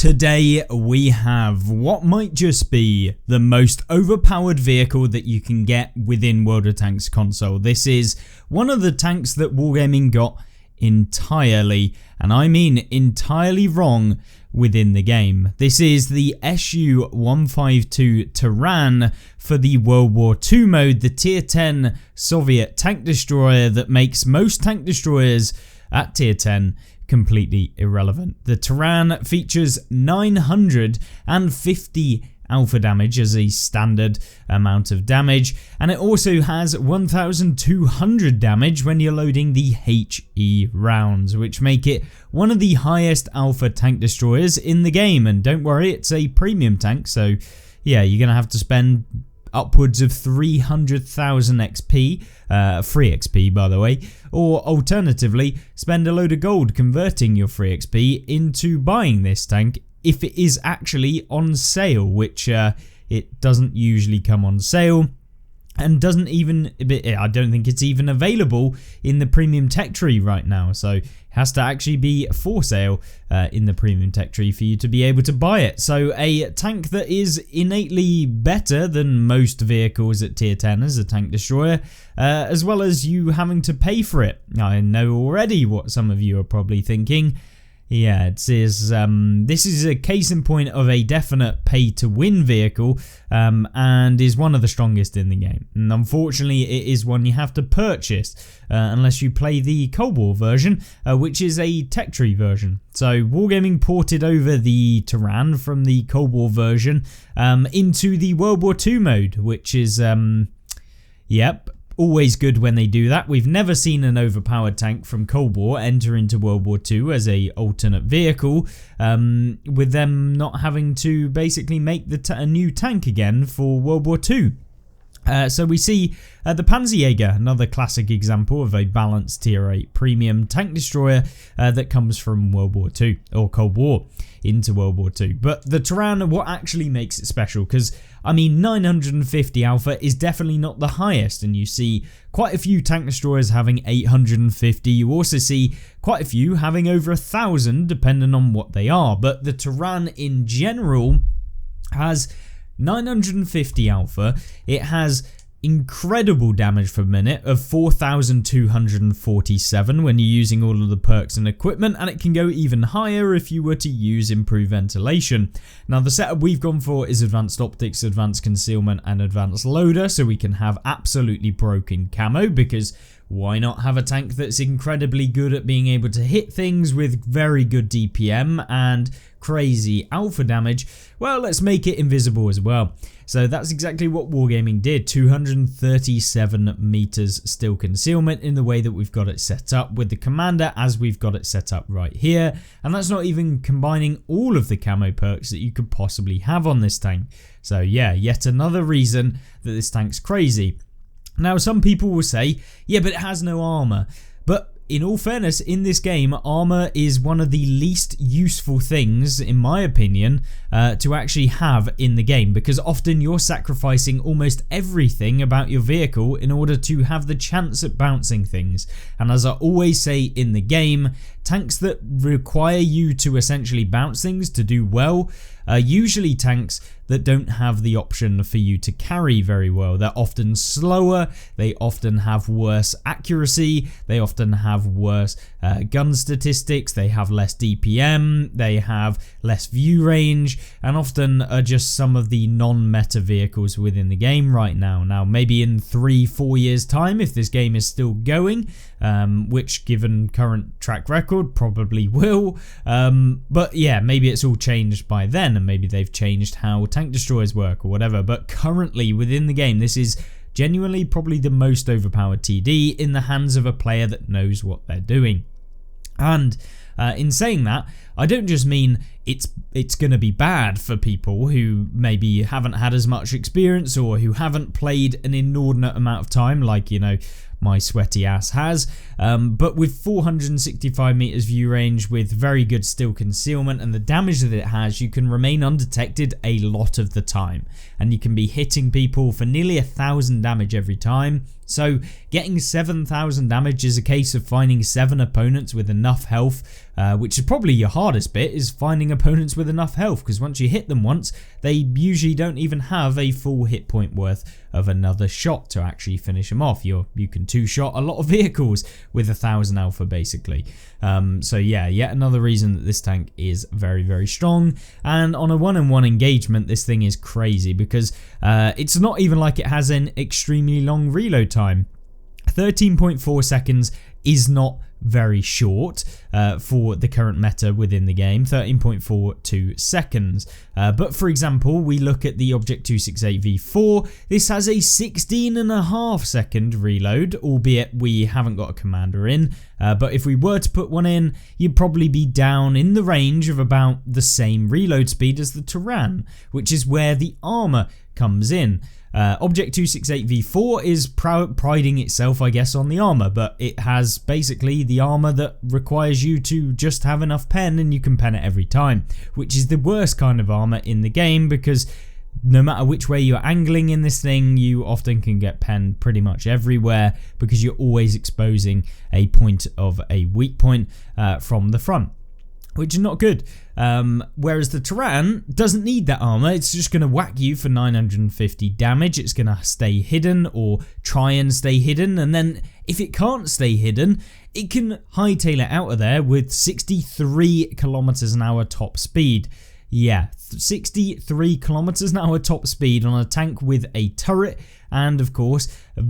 Today we have what might just be the most overpowered vehicle that you can get within World of Tanks console. This is one of the tanks that Wargaming got entirely, and I mean entirely wrong within the game. This is the Su-152 Teran for the World War II mode, the tier 10 Soviet tank destroyer that makes most tank destroyers at tier 10 completely irrelevant. The Teran features 950 alpha damage as a standard amount of damage, and it also has 1200 damage when you're loading the HE rounds, which make it one of the highest alpha tank destroyers in the game. And don't worry, it's a premium tank, so yeah, you're gonna have to spend upwards of 300,000 XP, free XP by the way, or alternatively spend a load of gold converting your free XP into buying this tank if it is actually on sale, which it doesn't usually come on sale, and doesn't even, I don't think it's even available in the premium tech tree right now, so it has to actually be for sale in the premium tech tree for you to be able to buy it. So a tank that is innately better than most vehicles at tier 10 as a tank destroyer, as well as you having to pay for it. I know already what some of you are probably thinking. Yeah, this is a case in point of a definite pay-to-win vehicle, and is one of the strongest in the game. And unfortunately, it is one you have to purchase unless you play the Cold War version, which is a tech tree version. So Wargaming ported over the Teran from the Cold War version into the World War II mode, which is, yep, always good when they do that. We've never seen an overpowered tank from Cold War enter into World War II as a alternate vehicle, with them not having to basically make a new tank again for World War II. So we see the Panzerjäger, another classic example of a balanced tier 8 premium tank destroyer that comes from World War II, or Cold War, into World War II. But the Teran, what actually makes it special, because I mean 950 alpha is definitely not the highest, and you see quite a few tank destroyers having 850, you also see quite a few having over 1,000 depending on what they are, but the Teran in general has 950 alpha. It has incredible damage per minute of 4,247 when you're using all of the perks and equipment, and it can go even higher if you were to use improved ventilation. Now the setup we've gone for is advanced optics, advanced concealment and advanced loader, so we can have absolutely broken camo, because why not have a tank that's incredibly good at being able to hit things with very good DPM and crazy alpha damage? Well, let's make it invisible as well. So that's exactly what Wargaming did. 237 meters still concealment in the way that we've got it set up with the commander as we've got it set up right here. And that's not even combining all of the camo perks that you could possibly have on this tank. So yeah, yet another reason that this tank's crazy. Now some people will say, yeah, but it has no armor. But in all fairness, in this game, armor is one of the least useful things, in my opinion, to actually have in the game, because often you're sacrificing almost everything about your vehicle in order to have the chance at bouncing things. And as I always say in the game, tanks that require you to essentially bounce things to do well are usually tanks that don't have the option for you to carry very well. They're often slower, they often have worse accuracy, they often have worse gun statistics, they have less DPM, they have less view range, and often are just some of the non-meta vehicles within the game right now. Now maybe in 3-4 years time, if this game is still going, which given current track record probably will, but yeah, maybe it's all changed by then, and maybe they've changed how tank destroyers work or whatever. But currently within the game, this is genuinely probably the most overpowered TD in the hands of a player that knows what they're doing. And in saying that, I don't just mean it's going to be bad for people who maybe haven't had as much experience or who haven't played an inordinate amount of time, like, you know, my sweaty ass has, but with 465 meters view range, with very good still concealment and the damage that it has, you can remain undetected a lot of the time, and you can be hitting people for nearly 1,000 damage every time. So getting 7,000 damage is a case of finding 7 opponents with enough health which is probably your hardest bit, is finding opponents with enough health, because once you hit them once, they usually don't even have a full hit point worth of another shot to actually finish them off. You can two-shot a lot of vehicles with 1000 alpha basically. So yeah, yet another reason that this tank is very, very strong. And on a one-on-one engagement, this thing is crazy because it's not even like it has an extremely long reload time. 13.4 seconds is not very short for the current meta within the game, 13.42 seconds. But for example, we look at the Object 268 V4, this has a 16.5 second reload, albeit we haven't got a commander in. But if we were to put one in, you'd probably be down in the range of about the same reload speed as the Teran, which is where the armor comes in. Object 268 V4 is priding itself, I guess, on the armor, but it has basically the armor that requires you to just have enough pen and you can pen it every time, which is the worst kind of armor in the game because no matter which way you're angling in this thing, you often can get penned pretty much everywhere because you're always exposing a point of a weak point from the front, which is not good. Whereas the Teran doesn't need that armor, it's just going to whack you for 950 damage, it's going to stay hidden or try and stay hidden, and then if it can't stay hidden, it can hightail it out of there with 63 kilometers an hour top speed. Yeah, 63 kilometers an hour top speed on a tank with a turret, and of course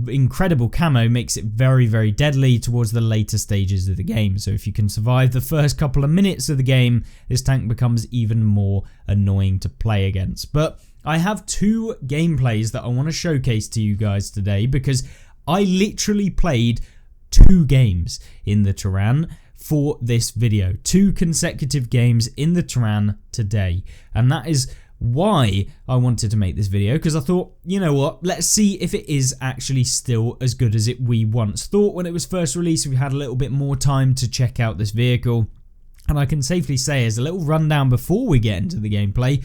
incredible camo makes it very, very deadly towards the later stages of the game. So if you can survive the first couple of minutes of the game, this tank becomes even more annoying to play against. But I have two gameplays that I want to showcase to you guys today because I literally played 2 games in the Teran for this video, 2 consecutive games in the Teran today, and that is why I wanted to make this video, because I thought, you know what, let's see if it is actually still as good as we once thought when it was first released. We had a little bit more time to check out this vehicle, and I can safely say, as a little rundown before we get into the gameplay,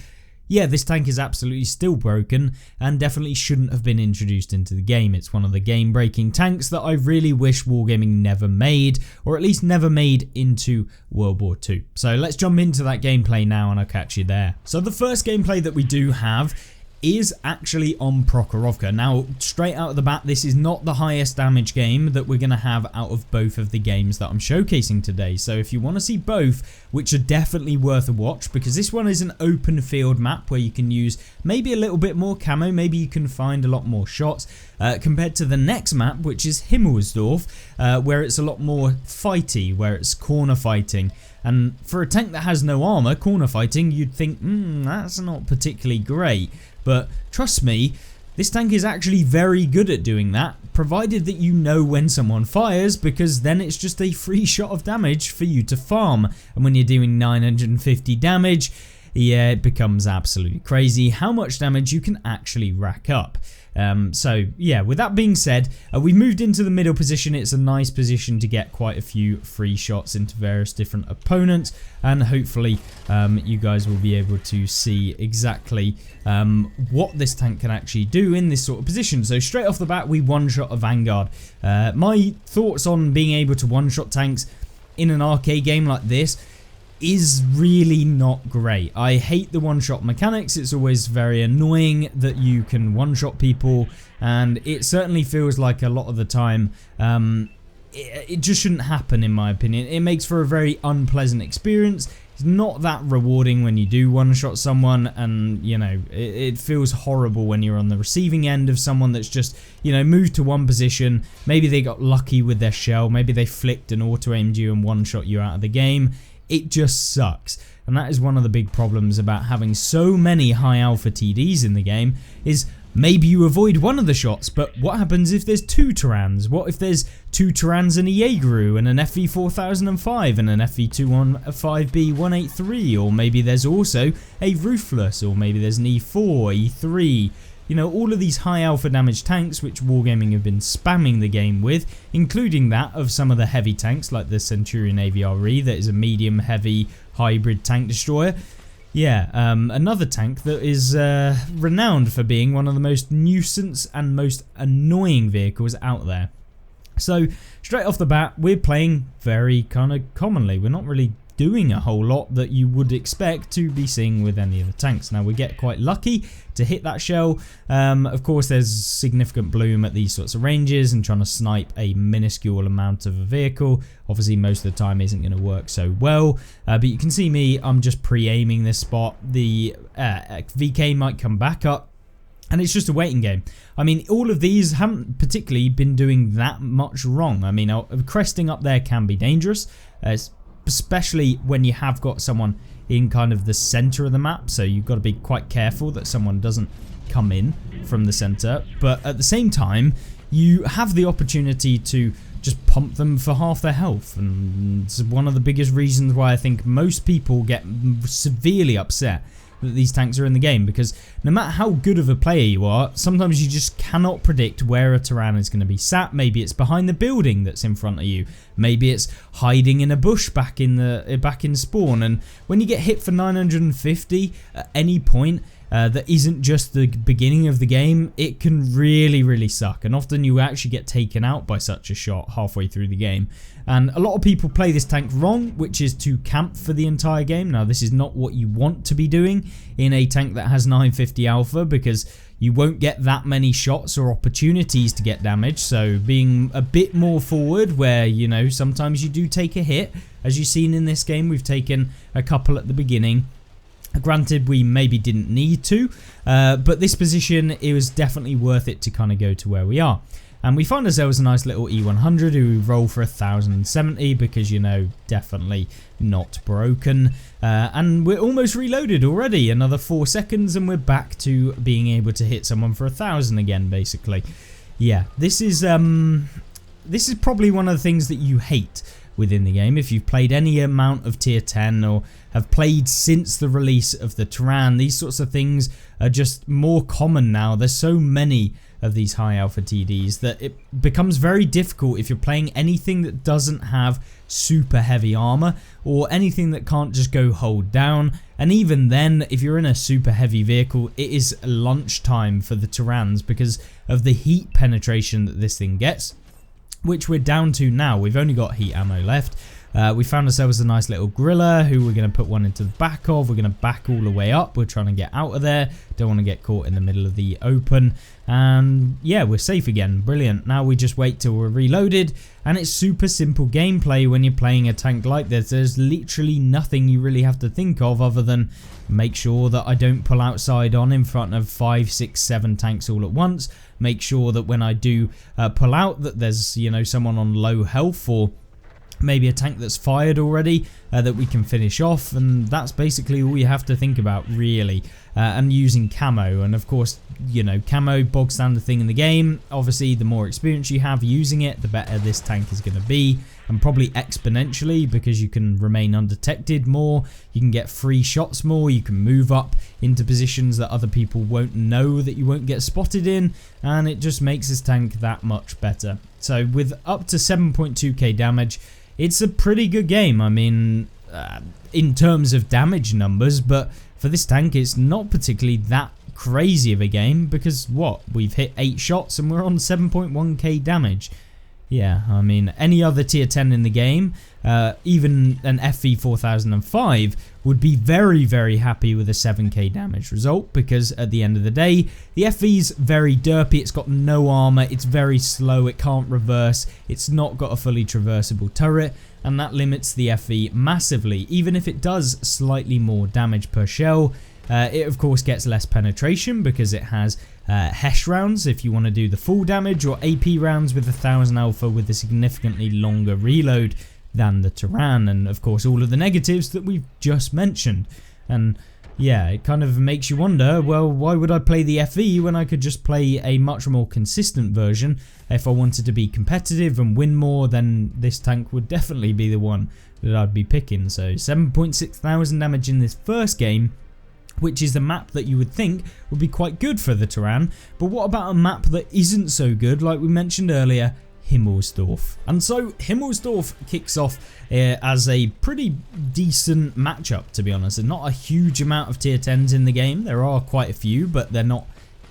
yeah, this tank is absolutely still broken and definitely shouldn't have been introduced into the game. It's one of the game-breaking tanks that I really wish Wargaming never made, or at least never made into World War II. So let's jump into that gameplay now and I'll catch you there. So the first gameplay that we do have is actually on Prokhorovka. Now, straight out of the bat, this is not the highest damage game that we're going to have out of both of the games that I'm showcasing today. So if you want to see both, which are definitely worth a watch, because this one is an open field map where you can use maybe a little bit more camo, maybe you can find a lot more shots, compared to the next map, which is Himmelsdorf, where it's a lot more fighty, where it's corner fighting. And for a tank that has no armor, corner fighting, you'd think, that's not particularly great. But trust me, this tank is actually very good at doing that, provided that you know when someone fires, because then it's just a free shot of damage for you to farm. And when you're doing 950 damage, yeah, it becomes absolutely crazy how much damage you can actually rack up. So yeah, with that being said, we moved into the middle position. It's a nice position to get quite a few free shots into various different opponents, and hopefully you guys will be able to see exactly what this tank can actually do in this sort of position. So straight off the bat, we one-shot a Vanguard. My thoughts on being able to one-shot tanks in an arcade game like this is really not great. I hate the one-shot mechanics. It's always very annoying that you can one-shot people, and it certainly feels like a lot of the time it just shouldn't happen, in my opinion. It makes for a very unpleasant experience. It's not that rewarding when you do one-shot someone, and you know, it feels horrible when you're on the receiving end of someone that's just, you know, moved to one position. Maybe they got lucky with their shell, maybe they flicked and auto-aimed you and one-shot you out of the game. It just sucks, and that is one of the big problems about having so many high alpha TDs in the game, is maybe you avoid one of the shots, but what happens if there's 2 Terans? What if there's 2 Terans and a Jaegeru and an FV4005 and an FV215B183, or maybe there's also a Ruthless, or maybe there's an E4, E3, you know, all of these high alpha damage tanks which Wargaming have been spamming the game with, including that of some of the heavy tanks like the Centurion AVRE, that is a medium heavy hybrid tank destroyer. Yeah, another tank that is renowned for being one of the most nuisance and most annoying vehicles out there. So straight off the bat, we're playing very kind of commonly. We're not really doing a whole lot that you would expect to be seeing with any of the tanks. Now we get quite lucky to hit that shell. Of course there's significant bloom at these sorts of ranges, and trying to snipe a minuscule amount of a vehicle obviously most of the time isn't going to work so well. But you can see me, I'm just pre-aiming this spot. The VK might come back up, and it's just a waiting game. I mean, all of these haven't particularly been doing that much wrong. I mean, cresting up there can be dangerous, especially when you have got someone in kind of the center of the map. So you've got to be quite careful that someone doesn't come in from the center. But at the same time, you have the opportunity to just pump them for half their health. And it's one of the biggest reasons why I think most people get severely upset that these tanks are in the game, because no matter how good of a player you are, sometimes you just cannot predict where a Teran is going to be sat. Maybe it's behind the building that's in front of you, maybe it's hiding in a bush back in spawn, and when you get hit for 950 at any point that isn't just the beginning of the game, it can really suck, and often you actually get taken out by such a shot halfway through the game. And a lot of people play this tank wrong, which is to camp for the entire game. Now this is not what you want to be doing in a tank that has 950 alpha, because you won't get that many shots or opportunities to get damage. So being a bit more forward, where, you know, sometimes you do take a hit, as you've seen in this game. We've taken a couple at the beginning. Granted, we maybe didn't need to, but this position, it was definitely worth it to kind of go to where we are. And we find ourselves a nice little E100 who roll for 1070 because, you know, definitely not broken. And we're almost reloaded already. Another 4 seconds and we're back to being able to hit someone for 1000 again, basically. Yeah, this is probably one of the things that you hate within the game. If you've played any amount of tier 10 or have played since the release of the Teran, these sorts of things are just more common now. There's so many of these high alpha TDs that it becomes very difficult if you're playing anything that doesn't have super heavy armor, or anything that can't just go hold down. And even then, if you're in a super heavy vehicle, it is lunchtime for the Terans because of the heat penetration that this thing gets, which we're down to now. We've only got heat ammo left. We found ourselves a nice little gorilla who we're going to put one into the back of. We're going to back all the way up. We're trying to get out of there. Don't want to get caught in the middle of the open. And yeah, we're safe again. Brilliant. Now we just wait till we're reloaded. And it's super simple gameplay when you're playing a tank like this. There's literally nothing you really have to think of other than make sure that I don't pull outside on in front of 5, 6, 7 tanks all at once. Make sure that when I do pull out that there's, you know, someone on low health, or maybe a tank that's fired already that we can finish off. And that's basically all you have to think about, really. And using camo, and of course, you know, camo, bog standard thing in the game. Obviously the more experience you have using it, the better this tank is going to be, and probably exponentially, because you can remain undetected more, you can get free shots more, you can move up into positions that other people won't know that you won't get spotted in, and it just makes this tank that much better. So with up to 7.2k damage, it's a pretty good game. I mean, in terms of damage numbers, but for this tank, it's not particularly that crazy of a game, because what? We've hit 8 shots and we're on 7.1k damage. Yeah, I mean, any other tier 10 in the game, even an FV 4005 would be very happy with a 7k damage result, because at the end of the day, the FV's very derpy, it's got no armor, it's very slow, it can't reverse, it's not got a fully traversable turret, and that limits the FV massively. Even if it does slightly more damage per shell, it of course gets less penetration because it has Hesh rounds if you want to do the full damage, or AP rounds with 1000 alpha with a significantly longer reload than the Teran, and of course all of the negatives that we've just mentioned. And yeah, it kind of makes you wonder, well, why would I play the FE when I could just play a much more consistent version? If I wanted to be competitive and win more, then this tank would definitely be the one that I'd be picking. So 7.6 thousand damage in this first game, which is the map that you would think would be quite good for the Teran. But what about a map that isn't so good, like we mentioned earlier, Himmelsdorf? And so Himmelsdorf kicks off as a pretty decent matchup, to be honest. There's not a huge amount of tier 10s in the game. There are quite a few, but they're not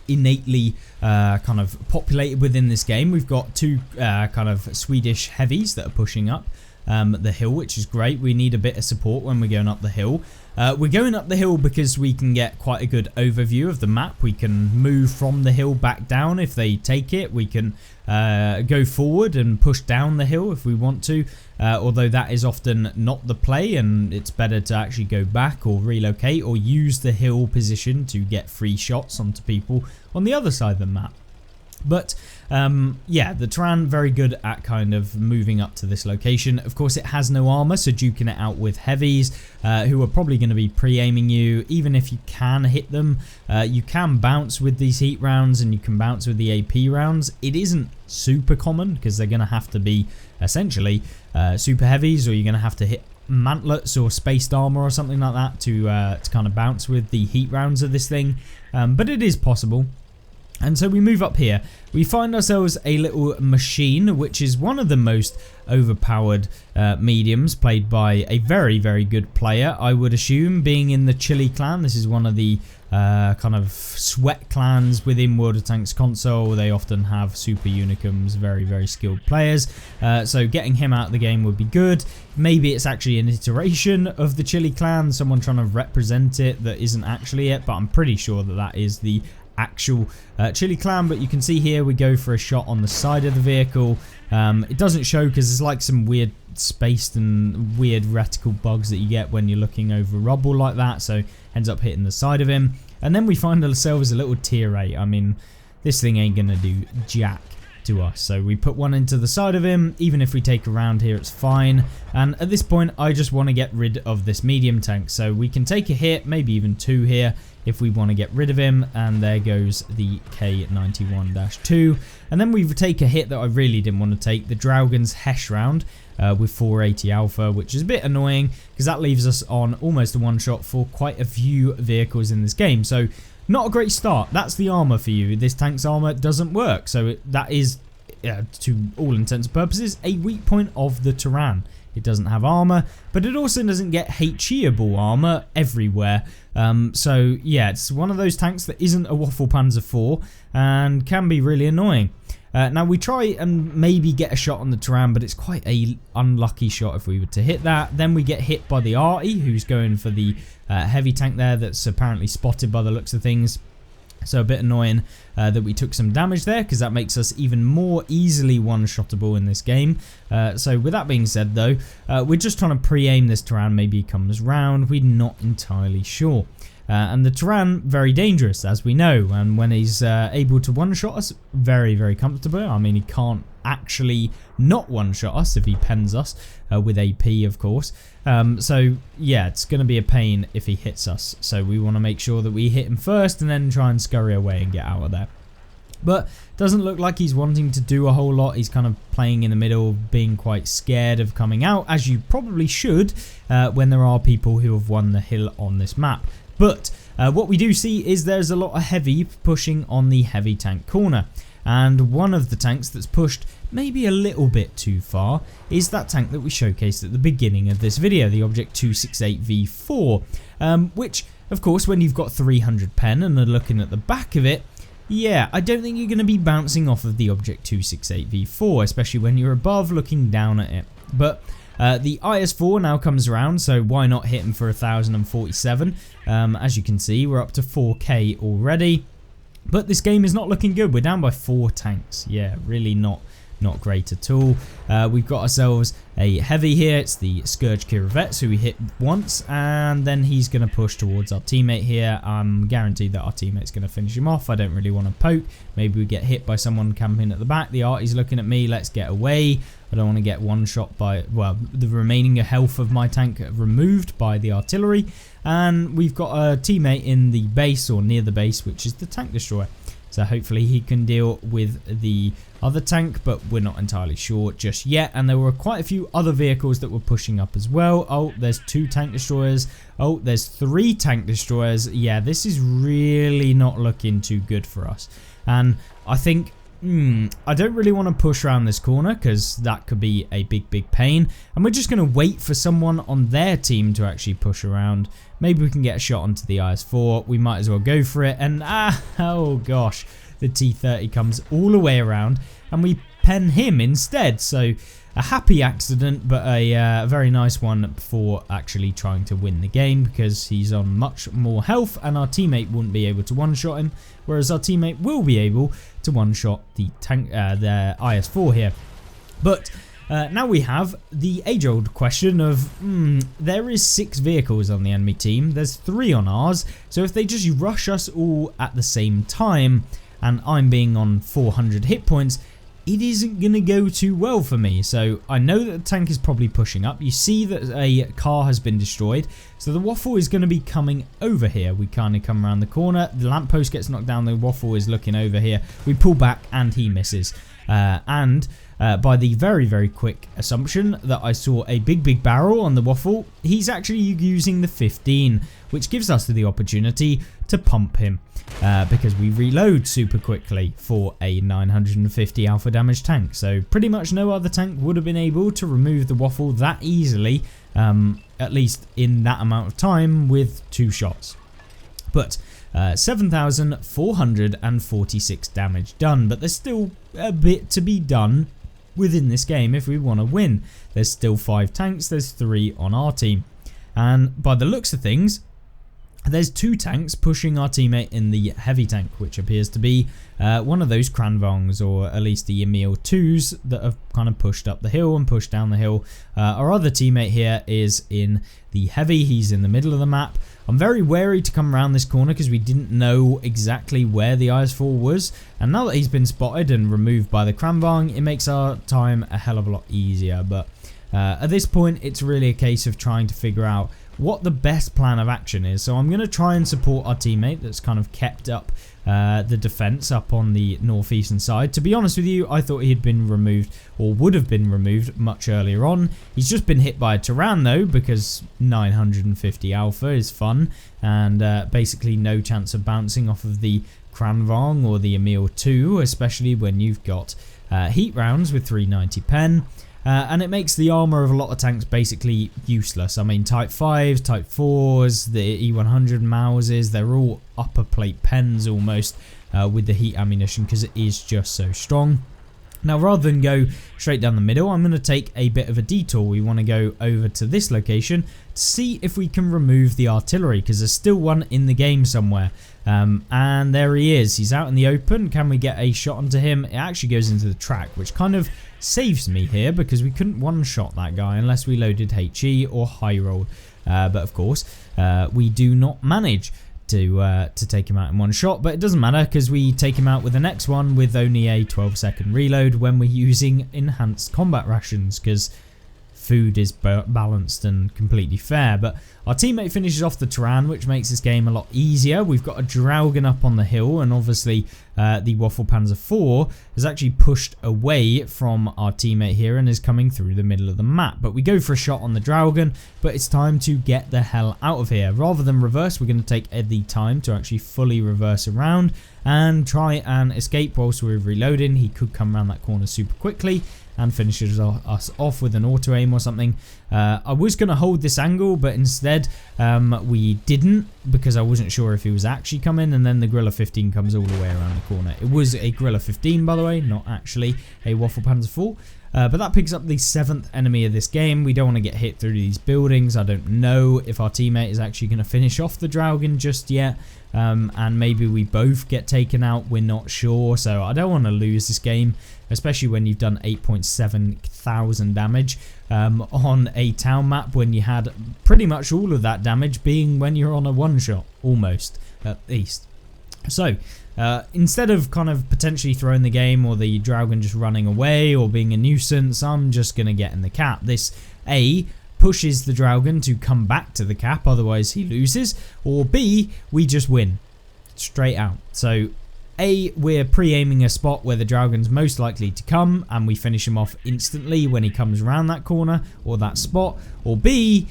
innately kind of populated within this game. We've got 2 kind of Swedish heavies that are pushing up. the hill, which is great. We need a bit of support when we're going up the hill. We're going up the hill because we can get quite a good overview of the map. We can move from the hill back down if they take it. We can go forward and push down the hill if we want to, although that is often not the play, and it's better to actually go back or relocate or use the hill position to get free shots onto people on the other side of the map. But yeah, the Teran very good at kind of moving up to this location. Of course, it has no armor, so duking it out with heavies who are probably going to be pre-aiming you. Even if you can hit them, you can bounce with these heat rounds and you can bounce with the AP rounds. It isn't super common because they're going to have to be essentially super heavies, or you're going to have to hit mantlets or spaced armor or something like that to kind of bounce with the heat rounds of this thing. But it is possible. And so we move up here. We find ourselves a little machine, which is one of the most overpowered mediums, played by a very, very good player, I would assume, being in the Chile clan. This is one of the kind of sweat clans within World of Tanks console. They often have super unicums, very, very skilled players. So getting him out of the game would be good. Maybe it's actually an iteration of the Chile clan, someone trying to represent it that isn't actually it, but I'm pretty sure that that is the actual Chile clan. But you can see here we go for a shot on the side of the vehicle. It doesn't show because there's like some weird spaced and weird reticle bugs that you get when you're looking over rubble like that, so ends up hitting the side of him. And then we find ourselves a little tier 8. I mean, this thing ain't gonna do jack to us, so we put one into the side of him. Even if we take a round here, it's fine. And at this point I just want to get rid of this medium tank, so we can take a hit, maybe even 2 here if we want to get rid of him. And there goes the K91-2. And then we take a hit that I really didn't want to take, the Draugen's Hesh round with 480 alpha, which is a bit annoying because that leaves us on almost a one shot for quite a few vehicles in this game. So not a great start. That's the armor for you. This tank's armor doesn't work, so that is to all intents and purposes a weak point of the Teran. It doesn't have armor, but it also doesn't get HE-able armor everywhere. So yeah, it's one of those tanks that isn't a Waffle Panzer IV and can be really annoying. Now we try and maybe get a shot on the Teran, but it's quite a unlucky shot if we were to hit that. Then we get hit by the Arty, who's going for the heavy tank there that's apparently spotted by the looks of things. So a bit annoying that we took some damage there, because that makes us even more easily one-shottable in this game. So with that being said though, we're just trying to pre-aim this Teran. Maybe he comes round, we're not entirely sure. And the Teran, very dangerous, as we know, and when he's able to one-shot us, very, very comfortable. I mean, he can't actually not one-shot us if he pens us, with AP, of course. So, yeah, it's going to be a pain if he hits us. So we want to make sure that we hit him first and then try and scurry away and get out of there. But doesn't look like he's wanting to do a whole lot. He's kind of playing in the middle, being quite scared of coming out, as you probably should when there are people who have won the hill on this map. But what we do see is there's a lot of heavy pushing on the heavy tank corner. And one of the tanks that's pushed maybe a little bit too far is that tank that we showcased at the beginning of this video, the Object 268V4, which, of course, when you've got 300 pen and are looking at the back of it, yeah, I don't think you're going to be bouncing off of the Object 268V4, especially when you're above looking down at it. But the IS-4 now comes around, so why not hit him for 1047? As you can see, we're up to 4k already. But this game is not looking good. We're down by 4 tanks. Yeah, really not great at all. We've got ourselves a heavy here. It's the Scourge Kirovets, who we hit once, and then he's going to push towards our teammate here. I'm guaranteed that our teammate's going to finish him off. I don't really want to poke. Maybe we get hit by someone camping at the back. The Arty's looking at me. Let's get away. I don't want to get one shot by, well, the remaining health of my tank removed by the artillery. And we've got a teammate in the base, or near the base, which is the tank destroyer. So hopefully he can deal with the other tank, but we're not entirely sure just yet. And there were quite a few other vehicles that were pushing up as well. Oh, there's 2 tank destroyers. Oh, there's 3 tank destroyers. Yeah, this is really not looking too good for us. And I think I don't really want to push around this corner because that could be a big pain. And we're just going to wait for someone on their team to actually push around. Maybe we can get a shot onto the IS-4. We might as well go for it. And oh gosh, the T-30 comes all the way around and we pen him instead. So a happy accident, but a very nice one for actually trying to win the game, because he's on much more health and our teammate wouldn't be able to one-shot him, whereas our teammate will be able to one-shot the tank, the IS-4 here. But now we have the age-old question of, there is 6 vehicles on the enemy team, there's 3 on ours, so if they just rush us all at the same time, and I'm being on 400 hit points, it isn't going to go too well for me. So I know that the tank is probably pushing up. You see that a car has been destroyed, so the waffle is going to be coming over here. We kind of come around the corner, the lamppost gets knocked down, the waffle is looking over here, we pull back and he misses. By the very quick assumption that I saw a big barrel on the waffle, he's actually using the 15, which gives us the opportunity to pump him, because we reload super quickly for a 950 alpha damage tank. So pretty much no other tank would have been able to remove the waffle that easily, at least in that amount of time, with 2 shots. But 7,446 damage done, but there's still a bit to be done within this game if we want to win. There's still 5 tanks, there's 3 on our team, and by the looks of things, there's 2 tanks pushing our teammate in the heavy tank, which appears to be one of those Kranvongs, or at least the Emil 2s that have kind of pushed up the hill and pushed down the hill. Our other teammate here is in the heavy, he's in the middle of the map. I'm very wary to come around this corner because we didn't know exactly where the IS-4 was, and now that he's been spotted and removed by the Kranvong, it makes our time a hell of a lot easier. But at this point, it's really a case of trying to figure out what the best plan of action is. So I'm going to try and support our teammate that's kind of kept up the defense up on the northeastern side. To be honest with you, I thought he had been removed, or would have been removed, much earlier on. He's just been hit by a Teran though, because 950 alpha is fun, and basically no chance of bouncing off of the Kranvong or the Emil 2, especially when you've got heat rounds with 390 pen. And it makes the armor of a lot of tanks basically useless. I mean, Type 5s, Type 4s, the E100 Mauses, they're all upper plate pens almost with the heat ammunition, because it is just so strong. Now, rather than go straight down the middle, I'm going to take a bit of a detour. We want to go over to this location to see if we can remove the artillery, because there's still one in the game somewhere. And there he is. He's out in the open. Can we get a shot onto him? It actually goes into the track, which kind of saves me here, because we couldn't one-shot that guy unless we loaded HE or high roll. But of course, we do not manage to take him out in one shot, but it doesn't matter because we take him out with the next one with only a 12-second reload when we're using enhanced combat rations, because food is balanced and completely fair. But our teammate finishes off the Teran, which makes this game a lot easier. We've got a Draugen up on the hill, and obviously the Waffle Panzer IV has actually pushed away from our teammate here and is coming through the middle of the map. But we go for a shot on the Draugen, but it's time to get the hell out of here. Rather than reverse, we're going to take the time to actually fully reverse around and try and escape whilst we're reloading. He could come around that corner super quickly and finishes us off with an auto aim or something. I was going to hold this angle, but instead we didn't, because I wasn't sure if he was actually coming, and then the Grilla 15 comes all the way around the corner. It was a Grilla 15, by the way, not actually a Waffle Panzer IV. But that picks up the 7th enemy of this game. We don't want to get hit through these buildings. I don't know if our teammate is actually going to finish off the Draugen just yet. And maybe we both get taken out. We're not sure. So I don't want to lose this game, especially when you've done 8.7 thousand damage on a town map, when you had pretty much all of that damage being when you're on a one-shot, almost, at least. So instead of kind of potentially throwing the game, or the Draugen just running away or being a nuisance, I'm just going to get in the cap. This A pushes the Draugen to come back to the cap, otherwise he loses, or B, we just win straight out. So A, we're pre-aiming a spot where the Draugen's most likely to come, and we finish him off instantly when he comes around that corner or that spot, or B,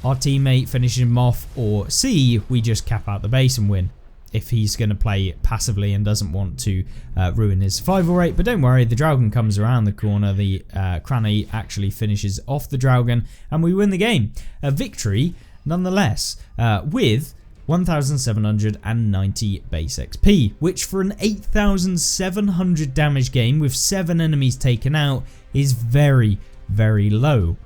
our teammate finishes him off, or C, we just cap out the base and win, if he's going to play passively and doesn't want to ruin his survival rate. But don't worry, the Draugen comes around the corner, the Cranny actually finishes off the Draugen, and we win the game. A victory nonetheless, with 1790 base XP, which for an 8700 damage game with 7 enemies taken out is very, very low.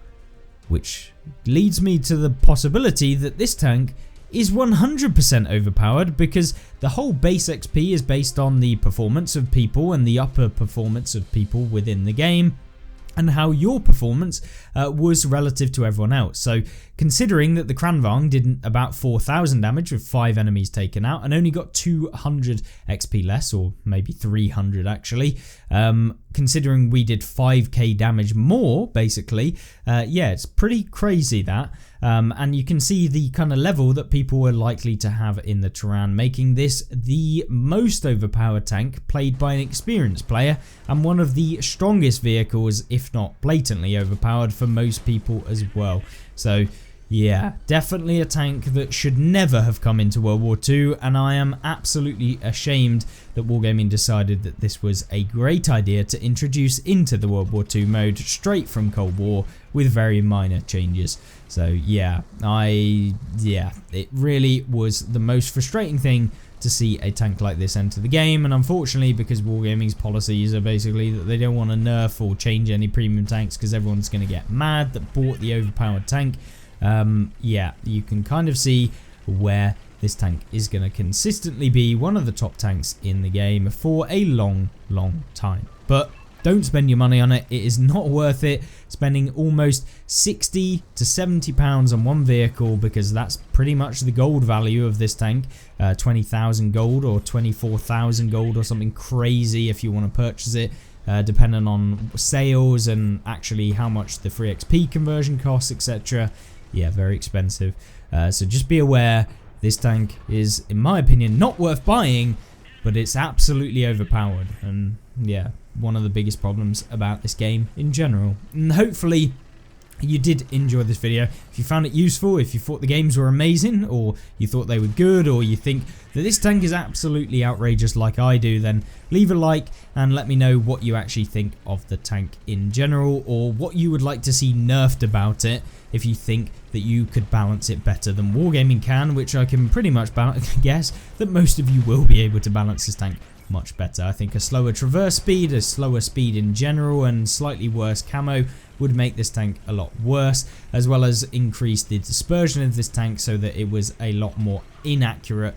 Which leads me to the possibility that this tank is 100% overpowered, because the whole base XP is based on the performance of people and the upper performance of people within the game, and how your performance was relative to everyone else. So considering that the Kranvang did about 4000 damage with 5 enemies taken out and only got 200 XP less, or maybe 300 actually, considering we did 5k damage more basically, yeah, it's pretty crazy that. And you can see the kind of level that people were likely to have in the Teran, making this the most overpowered tank played by an experienced player, and one of the strongest vehicles, if not blatantly overpowered for most people as well. So yeah, definitely a tank that should never have come into World War II, and I am absolutely ashamed that Wargaming decided that this was a great idea to introduce into the World War II mode straight from Cold War with very minor changes. So yeah, it really was the most frustrating thing to see a tank like this enter the game, and unfortunately, because Wargaming's policies are basically that they don't want to nerf or change any premium tanks because everyone's going to get mad that bought the overpowered tank. Yeah, you can kind of see where this tank is going to consistently be one of the top tanks in the game for a long, long time. But don't spend your money on it. It is not worth it spending almost 60 to 70 pounds on one vehicle, because that's pretty much the gold value of this tank. 20,000 gold or 24,000 gold or something crazy if you want to purchase it. Depending on sales and actually how much the free XP conversion costs, etc. Yeah, very expensive. So just be aware, this tank is, in my opinion, not worth buying, but it's absolutely overpowered. And yeah, one of the biggest problems about this game in general. And hopefully you did enjoy this video. If you found it useful, if you thought the games were amazing, or you thought they were good, or you think that this tank is absolutely outrageous like I do, then leave a like and let me know what you actually think of the tank in general, or what you would like to see nerfed about it, if you think that you could balance it better than Wargaming can, which I can pretty much guess that most of you will be able to balance this tank much better. I think a slower traverse speed, a slower speed in general, and slightly worse camo would make this tank a lot worse, as well as increase the dispersion of this tank so that it was a lot more inaccurate,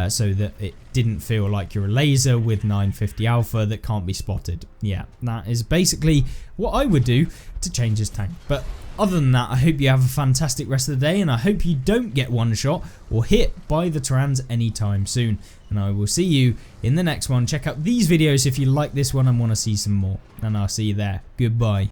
so that it didn't feel like you're a laser with 950 alpha that can't be spotted. Yeah, that is basically what I would do to change this tank. But other than that, I hope you have a fantastic rest of the day, and I hope you don't get one shot or hit by the Terans anytime soon. And I will see you in the next one. Check out these videos if you like this one and want to see some more, and I'll see you there. Goodbye.